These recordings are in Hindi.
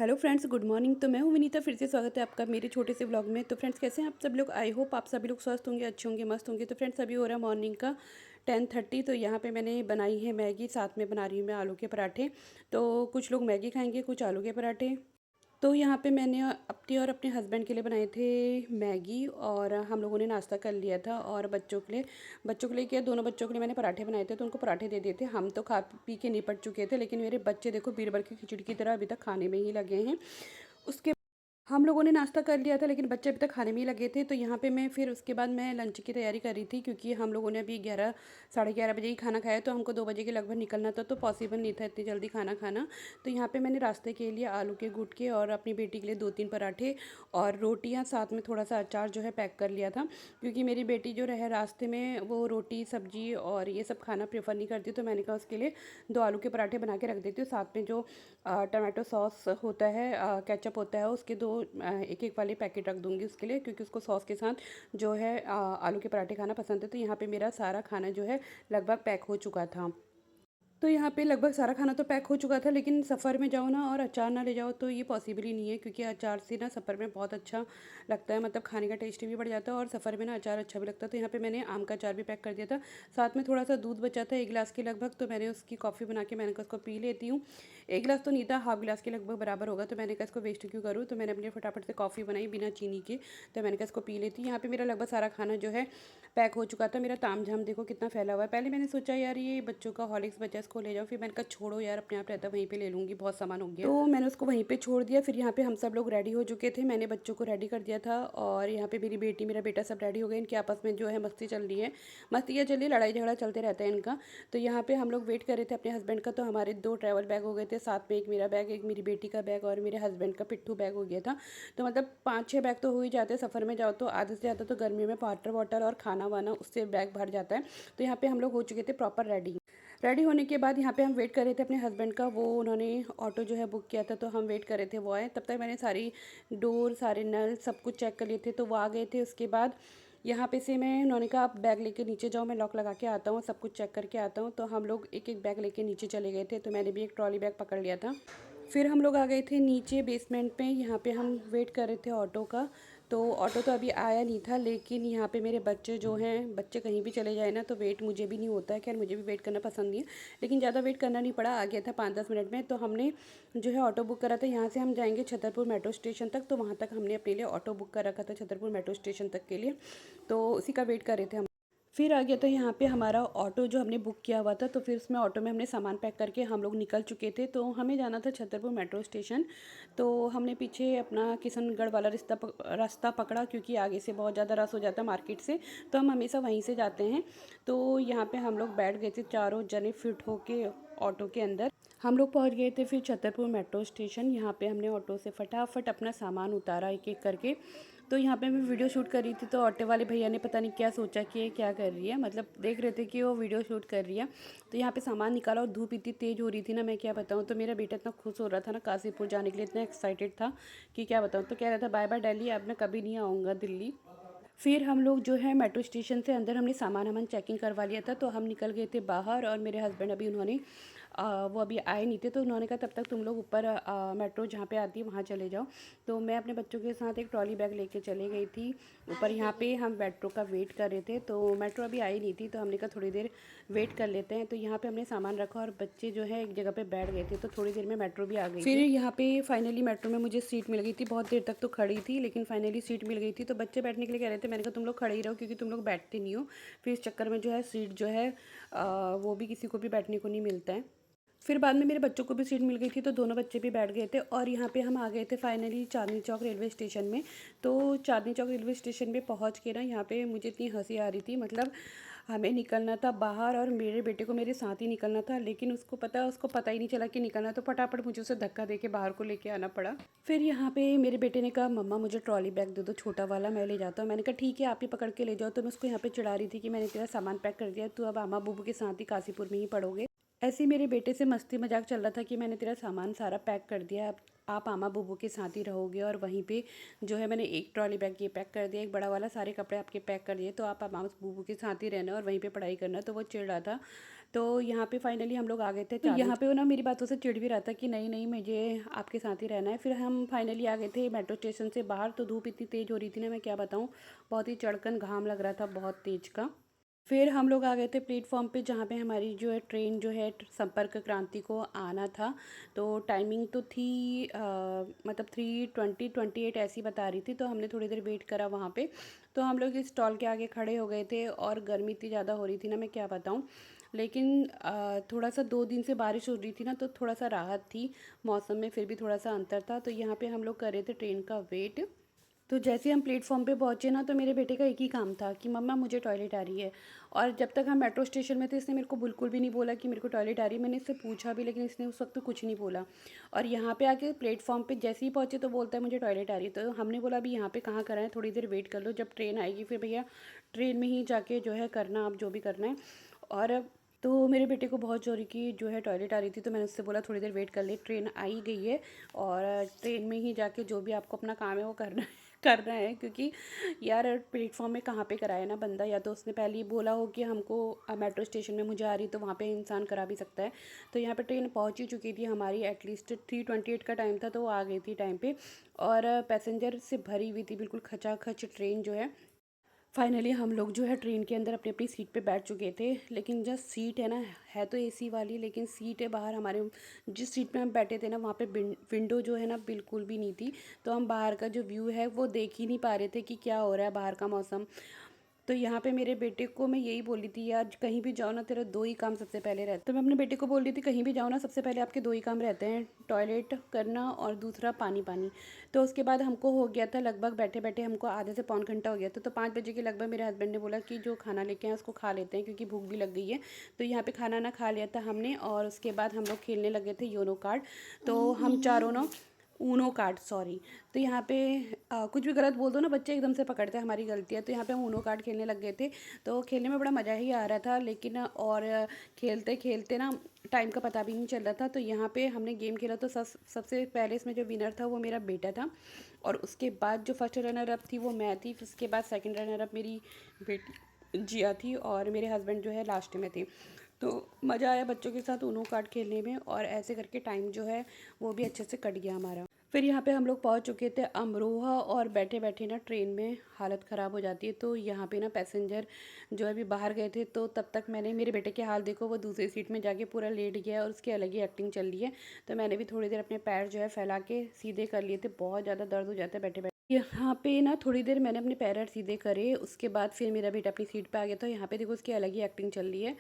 Hello friends, good morning. तो मैं हूँ विनीता, फिर से स्वागत है आपका मेरे छोटे से व्लॉग में। तो फ्रेंड्स, कैसे हैं आप सब लोग? आई होप आप सभी लोग स्वस्थ होंगे, अच्छे होंगे, मस्त होंगे। तो फ्रेंड्स, अभी हो रहा है मॉर्निंग का 10:30। तो यहाँ पे मैंने बनाई है मैगी, साथ में बना रही हूँ मैं आलू के पराठे। तो कुछ लोग मैगी खाएंगे, कुछ आलू के पराठे। तो यहाँ पे मैंने अपने और अपने हस्बैंड के लिए बनाए थे मैगी, और हम लोगों ने नाश्ता कर लिया था। और बच्चों के लिए क्या, दोनों बच्चों के लिए मैंने पराठे बनाए थे, तो उनको पराठे दे दिए थे। हम तो खा पी के निपट चुके थे, लेकिन मेरे बच्चे देखो बीरबल की खिचड़ी की तरह अभी तक खाने में ही लगे हैं। उसके हम लोगों ने नाश्ता कर लिया था, लेकिन बच्चे अभी तक खाने में ही लगे थे। तो यहाँ पे मैं फिर उसके बाद मैं लंच की तैयारी कर रही थी, क्योंकि हम लोगों ने अभी 11 साढ़े 11 बजे ही खाना खाया, तो हमको 2 बजे के लगभग निकलना था, तो पॉसिबल नहीं था इतनी जल्दी खाना खाना। तो यहाँ पे मैंने रास्ते के लिए आलू के गुटके और अपनी बेटी के लिए 2-3 पराठे और रोटियाँ, साथ में थोड़ा सा अचार जो है पैक कर लिया था, क्योंकि मेरी बेटी जो रहे रास्ते में वो रोटी सब्जी और ये सब खाना प्रेफर नहीं करती। तो मैंने कहा उसके लिए 2 आलू के पराठे बना के रख देती हूँ, साथ में जो टमाटो सॉस होता है, केचप होता है, उसके 2 एक एक वाले पैकेट रख दूँगी उसके लिए, क्योंकि उसको सॉस के साथ जो है आलू के पराठे खाना पसंद है। तो यहाँ पे मेरा सारा खाना जो है लगभग पैक हो चुका था। तो यहाँ पे लगभग सारा खाना तो पैक हो चुका था, लेकिन सफ़र में जाओ ना और अचार ना ले जाओ तो ये पॉसिबल ही नहीं है, क्योंकि अचार से ना सफ़र में बहुत अच्छा लगता है, मतलब खाने का टेस्ट भी बढ़ जाता है और सफ़र में ना अचार अच्छा भी लगता है। तो यहाँ पे मैंने आम का अचार भी पैक कर दिया था, साथ में थोड़ा सा दूध बचा था 1 गिलास के लगभग, तो मैंने उसकी कॉफ़ी बना के मैंने कहा उसको पी लेती हूँ। 1 गिलास तो नहीं था, हाफ गिलास के लगभग बराबर होगा, तो मैंने कहा इसको वेस्ट क्यों करूँ। तो मैंने अपने फटाफट से कॉफ़ी बनाई बिना चीनी के, तो मैंने कहा इसको पी लेती हूँ। यहाँ पे मेरा लगभग सारा खाना जो है पैक हो चुका था। मेरा तामझाम देखो कितना फैला हुआ है। पहले मैंने सोचा यार ये बच्चों का हॉर्लिक्स बचा इसको ले जाऊँ, फिर मैंने कहा छोड़ो यार, अपने आप रहता वहीं पे ले लूँगी, बहुत सामान हो गया। तो मैंने उसको वहीं पे छोड़ दिया। फिर यहाँ पे हम सब लोग रेडी हो चुके थे, मैंने बच्चों को रेडी कर दिया था, और यहाँ पे मेरी बेटी मेरा बेटा सब रेडी हो गए। इनके आपस में जो है मस्ती चल रही है, मस्ती या चल रही है, लड़ाई झगड़ा चलते रहता है इनका। तो यहाँ पे हम लोग वेट कर रहे थे अपने हस्बैंड का। तो हमारे 2 ट्रैवल बैग हो गए थे, साथ में एक मेरा बैग, एक मेरी बेटी का बैग और मेरे हस्बैंड का पिट्ठू बैग हो गया था। तो मतलब 5-6 बैग तो हो ही जाते हैं। सफ़र में जाओ तो आधे से ज़्यादा तो गर्मी में वाटर वाटर और खाना वाना उससे बैग भर जाता है। तो यहाँ पे हम लोग हो चुके थे प्रॉपर रेडी। रेडी होने के बाद यहाँ पे हम वेट कर रहे थे अपने हस्बैंड का, वो उन्होंने ऑटो जो है बुक किया था, तो हम वेट कर रहे थे वो आए। तब तक मैंने सारी डोर, सारे नल सब कुछ चेक कर लिए थे, तो वो आ गए थे। उसके बाद यहाँ पे से मैं उन्होंने कहा आप बैग लेके नीचे जाओ, मैं लॉक लगा के आता हूँ, सब कुछ चेक करके आता हूँ। तो हम लोग एक एक बैग लेके नीचे चले गए थे, तो मैंने भी एक ट्रॉली बैग पकड़ लिया था। फिर हम लोग आ गए थे नीचे बेसमेंट पे। यहाँ पे हम वेट कर रहे थे ऑटो का। तो ऑटो तो अभी आया नहीं था, लेकिन यहाँ पे मेरे बच्चे जो हैं, बच्चे कहीं भी चले जाए ना तो वेट मुझे भी नहीं होता है। खैर मुझे भी वेट करना पसंद नहीं है, लेकिन ज़्यादा वेट करना नहीं पड़ा, आ गया था 5-10 मिनट में। तो हमने जो है ऑटो बुक करा था, यहाँ से हम जाएंगे छतरपुर मेट्रो स्टेशन तक, तो वहाँ तक हमने अपने लिए ऑटो बुक कर रखा था छतरपुर मेट्रो स्टेशन तक के लिए। तो उसी का वेट कर रहे थे हम। फिर आ गया था यहाँ पे हमारा ऑटो जो हमने बुक किया हुआ था। तो फिर उसमें ऑटो में हमने सामान पैक करके हम लोग निकल चुके थे। तो हमें जाना था छतरपुर मेट्रो स्टेशन। तो हमने पीछे अपना किशनगढ़ वाला रास्ता पकड़ा, क्योंकि आगे से बहुत ज़्यादा रस हो जाता है मार्केट से, तो हम हमेशा वहीं से जाते हैं। तो यहाँ पे हम लोग बैठ गए थे चारों जने फिट होके ऑटो के अंदर। हम लोग पहुँच गए थे फिर छतरपुर मेट्रो स्टेशन। यहाँ पे हमने ऑटो से फटाफट अपना सामान उतारा एक एक करके। तो यहाँ पे मैं वीडियो शूट कर रही थी, तो ऑटो वाले भैया ने पता नहीं क्या सोचा कि ये क्या कर रही है, मतलब देख रहे थे कि वो वीडियो शूट कर रही है। तो यहाँ पे सामान निकाला, और धूप इतनी तेज़ हो रही थी ना, मैं क्या बताऊँ। तो मेरा बेटा इतना खुश हो रहा था ना काशीपुर जाने के लिए, इतना एक्साइटेड था कि क्या बताऊँ। तो कह रहा था बाय बाय दिल्ली, अब मैं कभी नहीं आऊँगा दिल्ली। फिर हम लोग जो है मेट्रो स्टेशन से अंदर हमने सामान चेकिंग करवा लिया था, तो हम निकल गए थे बाहर। और मेरे हस्बैंड अभी उन्होंने वो अभी आए नहीं थे, तो उन्होंने कहा तब तक तुम लोग ऊपर मेट्रो जहाँ पे आती है वहाँ चले जाओ। तो मैं अपने बच्चों के साथ एक ट्रॉली बैग लेके चले गई थी ऊपर। यहाँ पे हम मेट्रो का वेट कर रहे थे, तो मेट्रो अभी आई नहीं थी, तो हमने कहा थोड़ी देर वेट कर लेते हैं। तो यहाँ पे हमने सामान रखा और बच्चे जो है एक जगह पे बैठ गए थे, तो थोड़ी देर में मेट्रो भी आ गई फिर थी। यहाँ पे फाइनली मेट्रो में मुझे सीट मिल गई थी। बहुत देर तक तो खड़ी थी, लेकिन फाइनली सीट मिल गई थी। तो बच्चे बैठने के लिए कह रहे थे, मैंने कहा तुम लोग खड़े ही रहो, क्योंकि तुम लोग बैठते नहीं हो। फिर इस चक्कर में जो है सीट जो है वो भी किसी को भी बैठने को नहीं मिलता है। फिर बाद में मेरे बच्चों को भी सीट मिल गई थी, तो दोनों बच्चे भी बैठ गए थे। और यहाँ पे हम आ गए थे finally Chandni Chowk railway station में। तो चांदनी चौक रेलवे स्टेशन में पहुँच के ना, यहाँ पे मुझे इतनी हंसी आ रही थी, मतलब हमें निकलना था बाहर और मेरे बेटे को मेरे साथ ही निकलना था, लेकिन उसको पता ही नहीं चला कि निकलना, तो फटाफट मुझे उसे धक्का दे के बाहर को लेके आना पड़ा। फिर यहाँ पे मेरे बेटे ने कहा मम्मा मुझे ट्रॉली बैग दे दो छोटा वाला, मैं ले जाता हूँ। मैंने कहा ठीक है आप ही पकड़ के ले जाओ। तो मैं उसको यहाँ पे चिढ़ा रही थी कि मैंने तेरा सामान पैक कर दिया, तू अब आमा बुबू के साथ ही काशीपुर में ही पढ़ोगे। ऐसे ही मेरे बेटे से मस्ती मजाक चल रहा था कि मैंने तेरा सामान सारा पैक कर दिया, अब आप आमा बुबू के साथ ही रहोगे। और वहीं पे जो है मैंने एक ट्रॉली बैग ये पैक कर दिया, एक बड़ा वाला, सारे कपड़े आपके पैक कर दिए, तो आप आमा बुबू के साथ ही रहना और वहीं पे पढ़ाई करना। तो वो चिढ़ रहा था। तो यहाँ पे फाइनली हम लोग आ गए थे। तो यहाँ पे वो ना मेरी बातों से चिढ़ भी रहा था कि नहीं नहीं मुझे आपके साथ ही रहना है। फिर हम फाइनली आ गए थे मेट्रो स्टेशन से बाहर। तो धूप इतनी तेज़ हो रही थी ना, मैं क्या बताऊँ, बहुत ही चड़कन घाम लग रहा था, बहुत तेज़ का। फिर हम लोग आ गए थे प्लेटफॉर्म पे, जहाँ पे हमारी जो है ट्रेन जो है संपर्क क्रांति को आना था। तो टाइमिंग तो थी मतलब 3:20-28 ऐसी बता रही थी। तो हमने थोड़ी देर वेट करा वहाँ पे। तो हम लोग इस स्टॉल के आगे खड़े हो गए थे और गर्मी इतनी ज़्यादा हो रही थी ना, मैं क्या बताऊँ। लेकिन थोड़ा सा 2 दिन से बारिश हो रही थी ना, तो थोड़ा सा राहत थी मौसम में, फिर भी थोड़ा सा अंतर था। तो यहाँ पे हम लोग कर रहे थे ट्रेन का वेट। तो जैसे ही हम प्लेटफॉर्म पे पहुँचे ना, तो मेरे बेटे का एक ही काम था कि मम्मा मुझे टॉयलेट आ रही है। और जब तक हम मेट्रो स्टेशन में थे, इसने मेरे को बिल्कुल भी नहीं बोला कि मेरे को टॉयलेट आ रही है। मैंने इससे पूछा भी, लेकिन इसने उस वक्त कुछ नहीं बोला। और यहाँ पे आके प्लेटफॉर्म पे जैसे ही पहुँचे तो बोलता है मुझे टॉयलेट आ रही है। तो हमने बोला अभी यहाँ पे कहाँ कराएं, थोड़ी देर वेट कर लो, जब ट्रेन आएगी फिर भैया ट्रेन में ही जाके जो है करना, आप जो भी करना है। और तो मेरे बेटे को बहुत ज़ोर की जो है टॉयलेट आ रही थी। तो मैंने उससे बोला थोड़ी देर वेट कर ले, ट्रेन आ ही गई है और ट्रेन में ही जाके जो भी आपको अपना काम है वो करना है करना है। क्योंकि यार प्लेटफॉर्म में कहाँ पे कराए ना बंदा, या तो उसने पहले ही बोला हो कि हमको मेट्रो स्टेशन में मुझे आ रही, तो वहाँ पे इंसान करा भी सकता है। तो यहाँ पे ट्रेन पहुँच ही चुकी थी हमारी, एटलीस्ट 3:28 का टाइम था, तो वो आ गई थी टाइम पे। और पैसेंजर से भरी हुई थी बिल्कुल, खचाखच ट्रेन जो है। फाइनली हम लोग जो है ट्रेन के अंदर अपनी अपनी सीट पे बैठ चुके थे। लेकिन जो सीट है ना, है तो एसी वाली, लेकिन सीट है बाहर, हमारे जिस सीट पे हम बैठे थे ना वहाँ पे विंडो जो है ना बिल्कुल भी नहीं थी। तो हम बाहर का जो व्यू है वो देख ही नहीं पा रहे थे कि क्या हो रहा है बाहर का मौसम। तो यहाँ पे मेरे बेटे को मैं यही बोली थी, यार कहीं भी जाओ ना तेरा दो ही काम सबसे पहले रहता है। तो मैं अपने बेटे को बोल रही थी कहीं भी जाओ ना, सबसे पहले आपके दो ही काम रहते हैं, टॉयलेट करना और दूसरा पानी पानी। तो उसके बाद हमको हो गया था लगभग, बैठे बैठे हमको आधे से पौन घंटा हो गया था। तो 5 बजे के लगभग मेरे हस्बैंड ने बोला कि जो खाना लेके आए उसको खा लेते हैं, क्योंकि भूख भी लग गई है। तो यहाँ पे खाना ना खा लिया था हमने, और उसके बाद हम लोग खेलने लगे थे योनो कार्ड। तो हम चारों ना, ऊनो कार्ड सॉरी। तो यहाँ पे कुछ भी गलत बोल दो ना बच्चे एकदम से पकड़ते हैं, हमारी गलती है। तो यहाँ पे हम ऊनो कार्ड खेलने लग गए थे। तो खेलने में बड़ा मज़ा ही आ रहा था, लेकिन और खेलते खेलते ना टाइम का पता भी नहीं चल रहा था। तो यहाँ पे हमने गेम खेला, तो सबसे पहले इसमें जो विनर था वो मेरा बेटा था। और उसके बाद जो फर्स्ट रनर अप थी वो मैं थी। फिर उसके बाद सेकंड रनर अप मेरी बेटी जिया थी, और मेरे हस्बैंड जो है लास्ट में थे। तो मज़ा आया बच्चों के साथ ऊनो कार्ड खेलने में, और ऐसे करके टाइम जो है वो भी अच्छे से कट गया हमारा। फिर यहाँ पे हम लोग पहुँच चुके थे अमरोहा, और बैठे बैठे ना ट्रेन में हालत ख़राब हो जाती है। तो यहाँ पे ना पैसेंजर जो है अभी बाहर गए थे, तो तब तक मैंने, मेरे बेटे के हाल देखो, वो दूसरी सीट में जाके पूरा लेट गया और उसकी अलग ही एक्टिंग चल रही है। तो मैंने भी थोड़ी देर अपने पैर जो है फैला के सीधे कर लिए थे, बहुत ज़्यादा दर्द हो जाता है बैठे बैठे। यहाँ पे ना थोड़ी देर मैंने अपने पैर सीधे करे, उसके बाद फिर मेरा बेटा अपनी सीट पे आ गया था। यहाँ पे देखो उसकी अलग ही एक्टिंग चल रही है।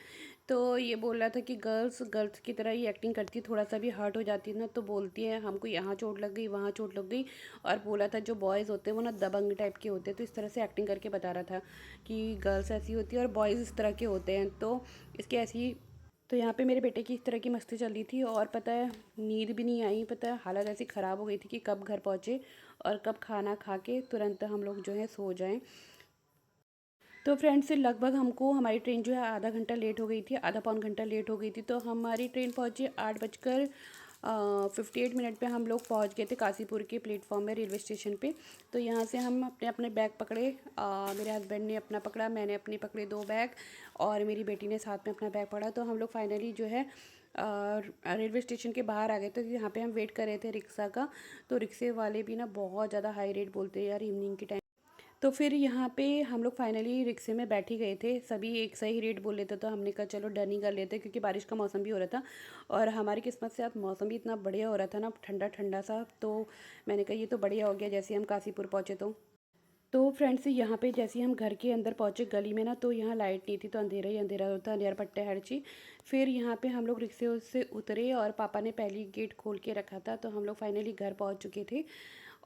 तो ये बोल रहा था कि गर्ल्स गर्ल्स की तरह ही एक्टिंग करती है, थोड़ा सा भी हर्ट हो जाती है ना तो बोलती है हमको यहाँ चोट लग गई, वहाँ चोट लग गई। और बोला था जो बॉयज़ होते हैं वो ना दबंग टाइप के होते हैं। तो इस तरह से एक्टिंग करके बता रहा था कि गर्ल्स ऐसी होती है और बॉयज़ इस तरह के होते हैं। तो इसकी ऐसी, तो यहाँ पे मेरे बेटे की इस तरह की मस्ती चल रही थी। और पता है नींद भी नहीं आई, पता है हालत ऐसी ख़राब हो गई थी कि कब घर पहुँचे और कब खाना खा के तुरंत हम लोग जो है सो जाएं। तो फ्रेंड्स लगभग हमको, हमारी ट्रेन जो है आधा घंटा लेट हो गई थी, आधा पौन घंटा लेट हो गई थी। तो हमारी ट्रेन पहुंची 8:58 पे हम लोग पहुंच गए थे काशीपुर के प्लेटफॉर्म में, रेलवे स्टेशन पे। तो यहाँ से हम अपने अपने बैग पकड़े, मेरे हस्बैंड ने अपना पकड़ा, मैंने अपने पकड़े 2 बैग, और मेरी बेटी ने साथ में अपना बैग पकड़ा। तो हम लोग फाइनली जो है रेलवे स्टेशन के बाहर आ गए थे। यहाँ पे हम वेट कर रहे थे रिक्शा का। तो रिक्शे वाले भी ना बहुत ज़्यादा हाई रेट बोलते हैं यार इवनिंग के टाइम। तो फिर यहाँ पे हम लोग फाइनली रिक्शे में बैठ ही गए थे, सभी एक सही रेट बोल लेते। तो हमने कहा चलो डन ही कर लेते, क्योंकि बारिश का मौसम भी हो रहा था। और हमारी किस्मत से आज मौसम भी इतना बढ़िया हो रहा था ना, ठंडा ठंडा सा। तो मैंने कहा ये तो बढ़िया हो गया जैसे हम काशीपुर पहुँचे। तो फ्रेंड्स यहाँ पे जैसे ही हम घर के अंदर पहुँचे गली में ना, तो यहाँ लाइट नहीं थी, तो अंधेरा ही अंधेरा होता, अंधेरा पट्टे हड़ची। फिर यहाँ पे हम लोग रिक्शे से उतरे, और पापा ने पहले गेट खोल के रखा था। तो हम लोग फाइनली घर पहुँच चुके थे।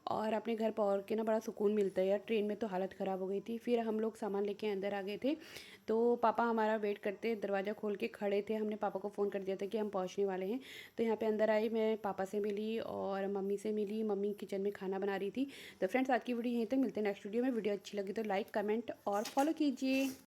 और अपने घर पहुँच के ना बड़ा सुकून मिलता है यार, ट्रेन में तो हालत ख़राब हो गई थी। फिर हम लोग सामान लेके अंदर आ गए थे। तो पापा हमारा वेट करते दरवाज़ा खोल के खड़े थे, हमने पापा को फ़ोन कर दिया था कि हम पहुँचने वाले हैं। तो यहाँ पे अंदर आई, मैं पापा से मिली और मम्मी से मिली, मम्मी किचन में खाना बना रही थी। तो फ्रेंड्स आज की वीडियो यहीं तक, मिलते हैं नेक्स्ट वीडियो में। वीडियो अच्छी लगी तो लाइक कमेंट और फॉलो कीजिए।